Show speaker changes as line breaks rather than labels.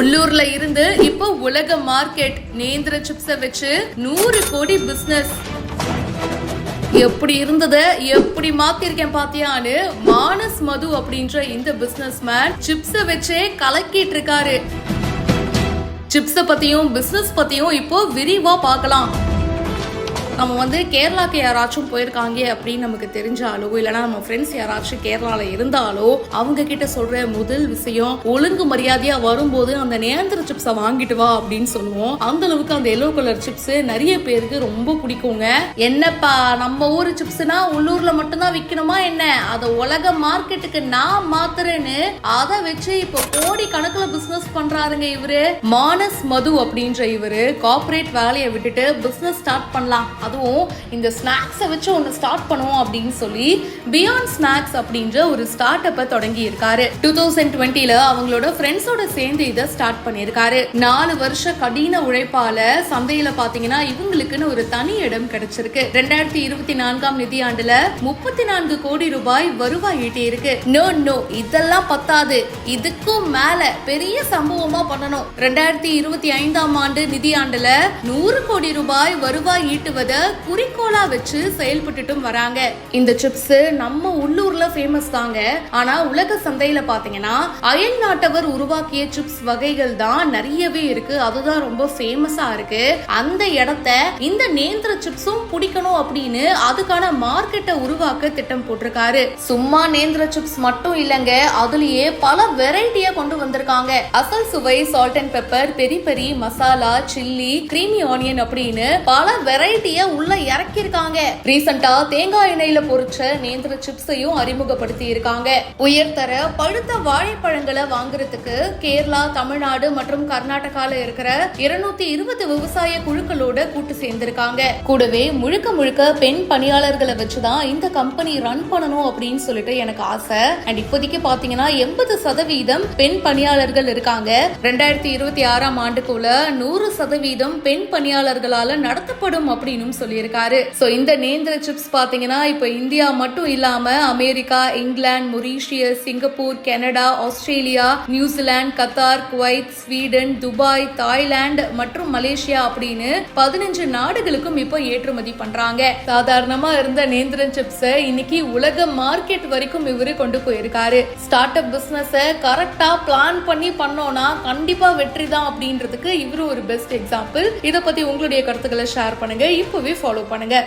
உள்ளூர்ல இருந்து இப்போ உலக மார்க்கெட். நேந்திர சிப்ஸை வச்சு 100 கோடி பிசினஸ். எப்படி இருந்தது எப்படி மாத்திருக்கேன் பாத்தியான்னு மானஸ் மது அப்படின்ற இந்த பிசினஸ் மேன் சிப்ஸை வச்சே கலக்கிட்டு இருக்காரு. சிப்ஸை பத்தியும் பிசினஸ் பத்தியும் இப்போ விரிவா பார்க்கலாம். நம்ம கேரளாக்கு யாராச்சும் போயிருக்காங்க அப்படின்னு நமக்கு தெரிஞ்சாலோ இல்லைன்னா நம்ம ஃப்ரெண்ட்ஸ் யாராச்சும் கேரளால இருந்தாலோ அவங்க கிட்ட சொல்ற முதல் விஷயம், ஒழுங்கு மரியாதையா வரும்போது அந்த நேந்திர சிப்ஸை வாங்கிட்டு வா அப்படின்னு சொல்லுவோம். அந்த அளவுக்கு அந்த எல்லோ கலர் சிப்ஸ் நிறைய பேருக்கு ரொம்ப பிடிக்குங்க. என்னப்பா நம்ம ஊரு சிப்ஸ்னா உள்ளூர்ல மட்டும்தான் விற்கணுமா என்ன, அதை உலக மார்க்கெட்டுக்கு நான் மாத்துறேன்னு அதை வச்சு இப்போ கோடி கணக்குல பிசினஸ் பண்றாருங்க இவரு. மானஸ் மது அப்படின்ற இவரு கார்ப்பரேட் வேலையை விட்டுட்டு பிசினஸ் ஸ்டார்ட் பண்ணலாம், அதுவும் இந்த ஸ்நாக்ஸை வச்சு ஒன்று ஸ்டார்ட் பண்ணுவோம் அப்படின்னு சொல்லி பியாண்ட் ஸ்நாக்ஸ் அப்படின்ற ஒரு ஸ்டார்ட் அப்பை தொடங்கி இருக்காரு. 2020ல அவங்களோட ஃப்ரெண்ட்ஸோட சேர்ந்து இதை ஸ்டார்ட் பண்ணியிருக்காரு. 4 வருஷ கடின உழைப்பால சந்தையில பாத்தீங்கன்னா இவங்களுக்குன்னு ஒரு தனி இடம் கிடைச்சிருக்கு. 2024 நிதியாண்டுல 34 கோடி ரூபாய் வருவாய் ஈட்டி இருக்கு. நோ இதெல்லாம் பத்தாது, இதுக்கும் மேல பெரிய சம்பவமா பண்ணணும். 2025 ஆண்டு நிதியாண்டுல 100 கோடி ரூபாய் வருவாய் ஈட்டுவத குறிக்கோளா வச்சு செயல்பட்டுட்டும் வராங்க. இந்த சிப்ஸ் நம்ம உள்ளூர்ல ஃபேமஸ் தாங்க. ஆனா உலக சந்தையில பாத்தீங்கன்னா அயல் நாட்டவர் உருவாக்கிய சிப்ஸ் வகைகள் தான் நிறையவே இருக்கு. அதுதான் ரொம்ப ஃபேமஸா இருக்கு. அந்த இடத்த இந்த நேந்திர சிப்ஸும் பிடிக்கணும் அப்படின்னு அதுக்கான மார்க்கெட்டை உருவாக்க திட்டம் போட்டிருக்காரு. சும்மா நேந்திர சிப்ஸ் மட்டும் இல்லங்க, அதுலயே பல வெரைட்டியா கொண்டு வந்திருக்காங்க. அசல் சுவை, salt and pepper, peri peri, masala, chilli, creamy onion அப்படின்னு பல வெரைட்டிய உள்ள இறக்கி இருக்காங்க. ரீசெண்டா தேங்காய் எண்ணெயில பொரிச்ச நேந்திர சிப்ஸையும் அறிமுகப்படுத்தி இருக்காங்க. உயர்தர பழுத்த வாழைப்பழங்களை வாங்குறதுக்கு கேரளா, தமிழ்நாடு மற்றும் கர்நாடகால இருக்கிற 220 விவசாய குழுக்களோட கூட்டு சேர்ந்திருக்காங்க. கூடவே முழுக்க முழுக்க பெண் பணியாளர்களை வச்சுதான் இந்த கம்பெனி ரன் பண்ணணும் அப்படின்னு சொல்லிட்டு எனக்கு ஆசை. அண்ட் இப்போதைக்கு பாத்தீங்கன்னா 80% பெண் பணியாளர்கள் இருக்காங்க. 2026 ஆண்டுக்குள்ள 100% பெண் பணியாளர்களால நடத்தப்படும் அப்படின்னு சொல்லியிருக்காரு. சோ இந்த நேந்திர சிப்ஸ் பாத்தீங்கன்னா இப்ப இந்தியா மட்டும் இல்லாம America, England, Mauritius, Singapore, Canada, Australia, New Zealand, Qatar, Kuwait, Sweden, Dubai, Thailand மற்றும் மலேசியா அப்படின்னு 15 நாடுகளுக்கும் இப்போ ஏற்றுமதி பண்றாங்க. சாதாரணமா இருந்த நேந்திர சிப்ஸ் இன்னைக்கு உலக மார்க்கெட் வரைக்கும் இவரு கொண்டு போயிருக்காரு. ஸ்டார்ட் அப் பிசினஸ் கரெக்டா பிளான் பண்ணி பண்ணோம்னா கண்டிப்பா வெற்றி தான் அப்படின்றதுக்கு இவரு ஒரு பெஸ்ட் எக்ஸாம்பிள். இத பத்தி உங்களுடைய கருத்துக்களை ஷேர் பண்ணுங்க. இப்பவே ஃபாலோ பண்ணுங்க.